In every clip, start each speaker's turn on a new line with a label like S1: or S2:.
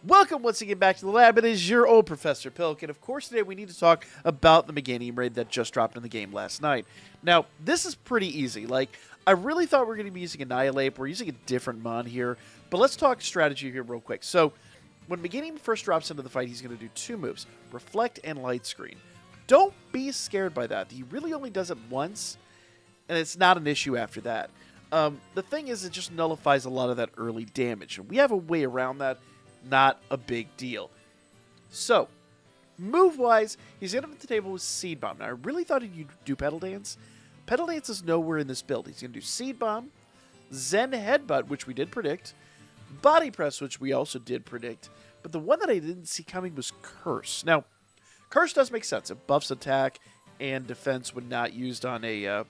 S1: Welcome once again back to the lab. It is your old Professor Pilk, and of course today we need to talk about the Meganium raid that just dropped in the game last night. Now, this is pretty easy. I really thought we were going to be using Annihilate. We're using a different mon here, but let's talk strategy here real quick. So, when Meganium first drops into the fight, he's going to do two moves, Reflect and Light Screen. Don't be scared by that. He really only does it once, and it's not an issue after that. The thing is, it just nullifies a lot of that early damage, and we have a way around that. Not a big deal. So, move-wise, he's going to hit the table with Seed Bomb. Now, I really thought he'd do Petal Dance. Petal Dance is nowhere in this build. He's going to do Seed Bomb, Zen Headbutt, which we did predict, Body Press, which we also did predict, but the one that I didn't see coming was Curse. Now, Curse does make sense. It buffs attack and defense when not used on a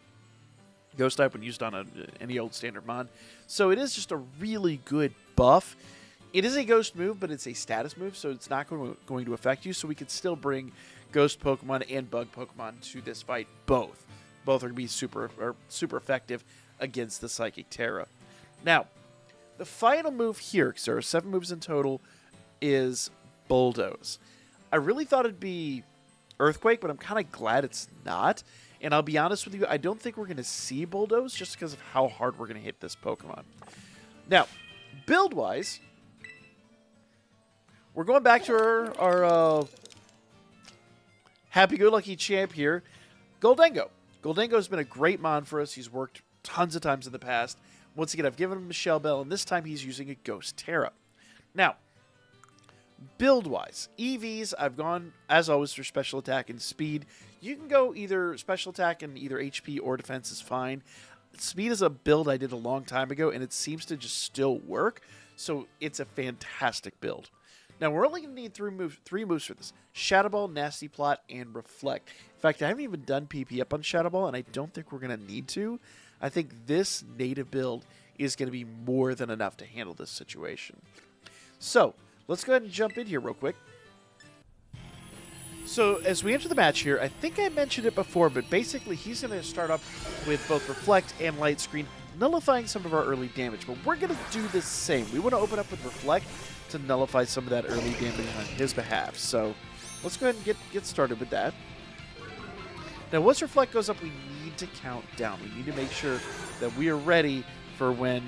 S1: Ghost type, when used on any old standard mon. So it is just a really good buff. It is a ghost move, but it's a status move, so it's not going to affect you, so we could still bring ghost Pokemon and bug Pokemon to this fight, both. Both are going to be super effective against the Psychic Tera. Now, the final move here, because there are 7 moves in total, is Bulldoze. I really thought it'd be Earthquake, but I'm kind of glad it's not. And I'll be honest with you, I don't think we're going to see Bulldoze just because of how hard we're going to hit this Pokemon. Now, build-wise, we're going back to our happy-go-lucky champ here, Gholdengo. Gholdengo has been a great mon for us. He's worked tons of times in the past. Once again, I've given him a Shell Bell, and this time he's using a Ghost Tera. Now, build-wise, EVs, I've gone, as always, for special attack and speed. You can go either special attack and either HP or defense is fine. Speed is a build I did a long time ago, and it seems to just still work, so it's a fantastic build. Now, we're only going to need three moves for this. Shadow Ball, Nasty Plot, and Reflect. In fact, I haven't even done PP up on Shadow Ball, and I don't think we're going to need to. I think this native build is going to be more than enough to handle this situation. So, let's go ahead and jump in here real quick. So, as we enter the match here, I think I mentioned it before, but basically he's going to start up with both Reflect and Light Screen, nullifying some of our early damage. But we're going to do the same. We want to open up with Reflect to nullify some of that early damage on his behalf. So let's go ahead and get started with that. Now, once Reflect goes up, we need to count down. We need to make sure that we are ready for when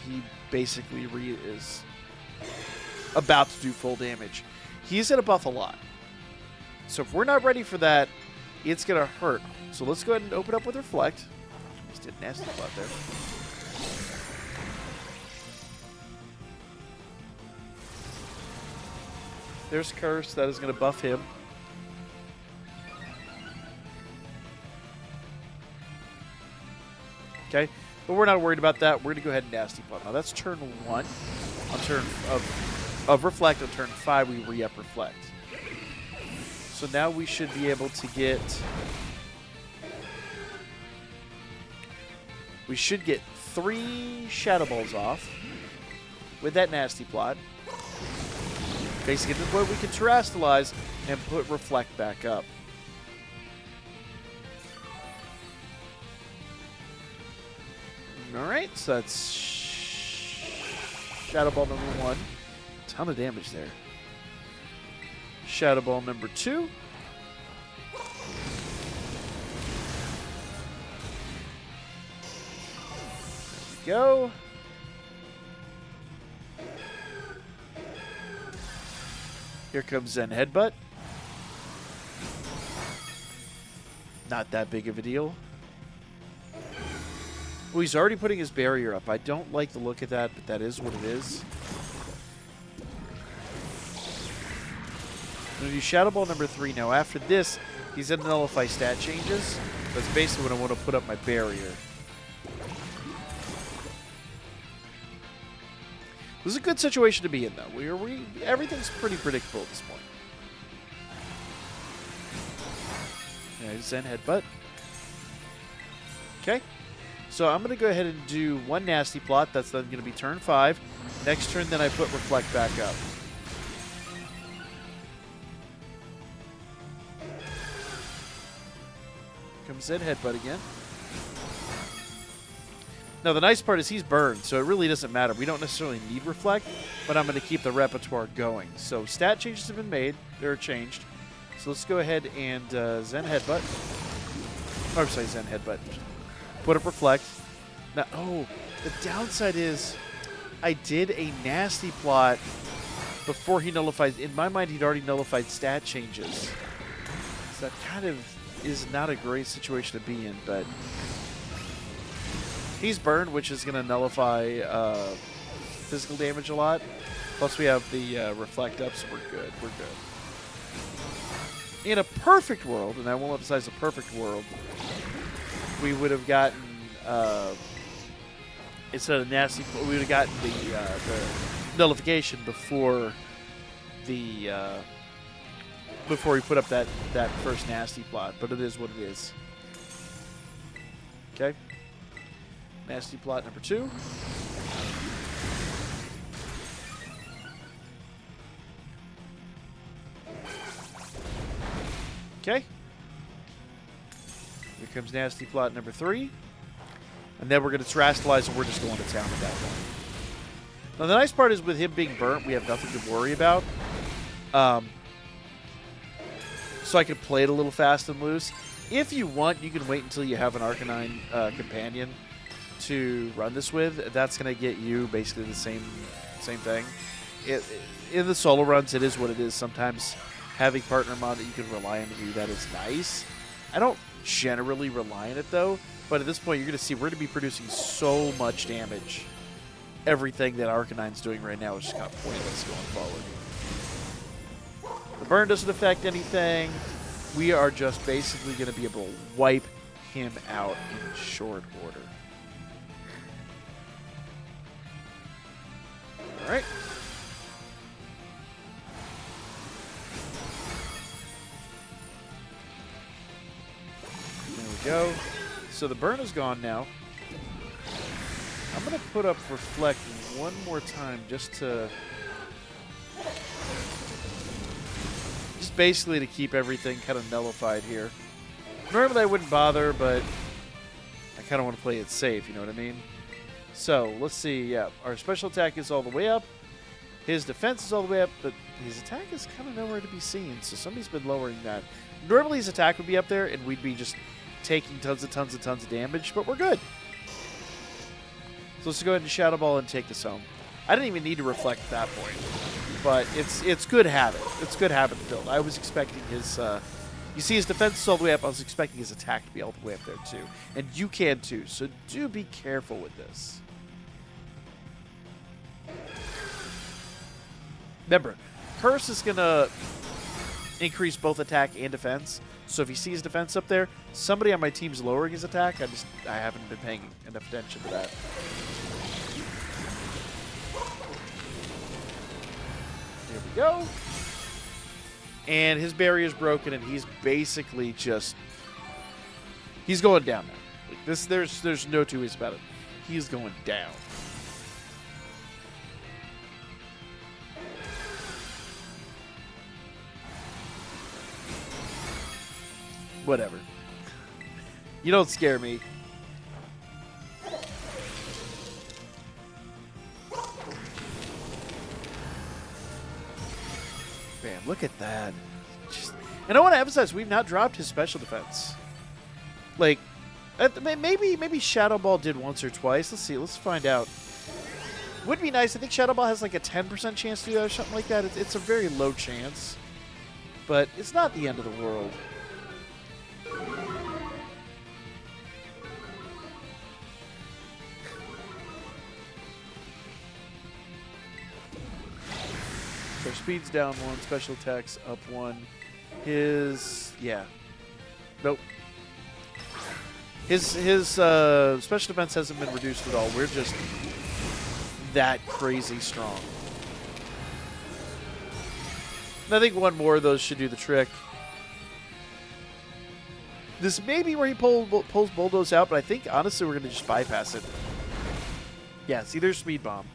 S1: he basically is about to do full damage. He's going to buff a lot. So if we're not ready for that, it's going to hurt. So let's go ahead and open up with Reflect. Just did a nasty spot there. There's Curse. That is going to buff him. Okay, but we're not worried about that. We're going to go ahead and Nasty Plot. Now that's turn 1. On turn of Reflect, on turn 5, we re-up Reflect. So now we should be able to get... We should get 3 Shadow Balls off with that Nasty Plot. Basically, at this point, we can Terrastalize and put Reflect back up. Alright, so that's Shadow Ball number 1. Ton of damage there. Shadow Ball number 2. There we go. Here comes Zen Headbutt. Not that big of a deal. Well, he's already putting his barrier up. I don't like the look of that, but that is what it is. I'm going to do Shadow Ball number 3 now. After this, he's going to nullify stat changes. That's basically when I want to put up my barrier. This is a good situation to be in, though. Everything's pretty predictable at this point. Yeah, Zen Headbutt. Okay. So I'm going to go ahead and do 1 Nasty Plot. That's then going to be turn 5. Next turn, then I put Reflect back up. Comes Zen Headbutt again. Now, the nice part is he's burned, so it really doesn't matter. We don't necessarily need Reflect, but I'm going to keep the repertoire going. So stat changes have been made. They're changed. So let's go ahead and Zen Headbutt. Oh, sorry, Zen Headbutt. Put up Reflect. Now, oh, the downside is I did a nasty plot before he nullified. In my mind, he'd already nullified stat changes. So that kind of is not a great situation to be in, but he's burned, which is going to nullify physical damage a lot. Plus, we have the Reflect up, so we're good. We're good. In a perfect world, and I won't emphasize a perfect world, we would have gotten, instead of nasty, we would have gotten the nullification before the before we put up that first nasty plot. But it is what it is. Okay. Nasty plot number 2. Okay. Here comes nasty plot number 3. And then we're going to terastallize and we're just going to town at that point. Now, the nice part is with him being burnt, we have nothing to worry about. So I could play it a little fast and loose. If you want, you can wait until you have an Arcanine companion to run this with. That's going to get you basically the same thing. In the solo runs, it is what it is. Sometimes having partner mod that you can rely on to do that is nice. I don't generally rely on it, though. But at this point, you're going to see we're going to be producing so much damage. Everything that Arcanine's doing right now is just kind of pointless going forward. The burn doesn't affect anything. We are just basically going to be able to wipe him out in short order. All right. There we go. So the burn is gone now. I'm going to put up Reflect one more time just basically to keep everything kind of nullified here. Normally I wouldn't bother, but I kind of want to play it safe, you know what I mean? So, let's see. Yeah, our special attack is all the way up. His defense is all the way up, but his attack is kind of nowhere to be seen, so somebody's been lowering that. Normally his attack would be up there, and we'd be just taking tons of damage, but we're good. So let's go ahead and Shadow Ball and take this home. I didn't even need to Reflect at that point, but it's good habit. It's good habit to build. I was expecting his, you see his defense is all the way up. I was expecting his attack to be all the way up there too, and you can too. So do be careful with this. Remember, Curse is gonna increase both attack and defense. So if he sees defense up there, somebody on my team's lowering his attack. I haven't been paying enough attention to that. There we go. And his barrier's broken, and he's basically just he's going down now. Like this, there's no two ways about it. He's going down. Whatever. You don't scare me. Bam, look at that. And I want to emphasize, we've not dropped his special defense. Like, maybe Shadow Ball did once or twice. Let's see, let's find out. Would be nice. I think Shadow Ball has like a 10% chance to do that or something like that. It's a very low chance. But it's not the end of the world. So speed's down 1, special attacks up 1. Yeah. Nope. His special defense hasn't been reduced at all. We're just that crazy strong. And I think one more of those should do the trick. This may be where he pulls Bulldoze out, but I think, honestly, we're going to just bypass it. Yeah, see, there's Speed Bomb.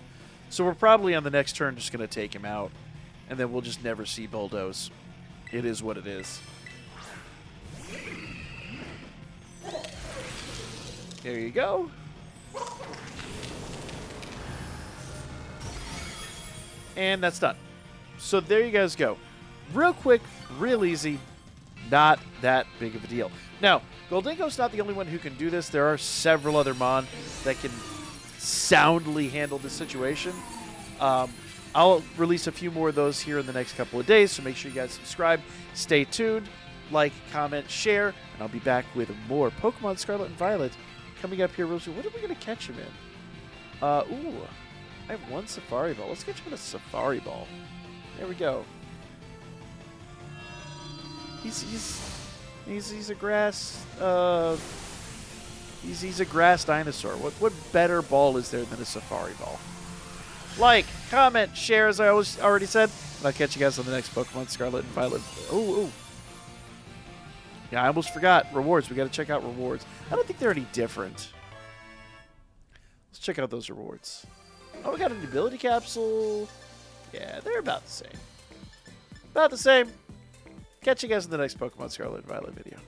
S1: So we're probably on the next turn just going to take him out. And then we'll just never see Bulldoze. It is what it is. There you go. And that's done. So there you guys go. Real quick, real easy, not that big of a deal. Now, Gholdengo's not the only one who can do this. There are several other Mon that can soundly handle this situation. I'll release a few more of those here in the next couple of days, so make sure you guys subscribe. Stay tuned, like, comment, share, and I'll be back with more Pokemon Scarlet and Violet coming up here real soon. What are we going to catch him in? Ooh, I have one Safari Ball. Let's catch him in a Safari Ball. There we go. He's a grass he's a grass dinosaur. What better ball is there than a Safari Ball? Like, comment, share, as I already said, and I'll catch you guys on the next Pokemon Scarlet and Violet. Ooh. Yeah, I almost forgot. Rewards. We got to check out rewards. I don't think they're any different. Let's check out those rewards. Oh, we got an ability capsule. Yeah, they're about the same. About the same. Catch you guys in the next Pokemon Scarlet and Violet video.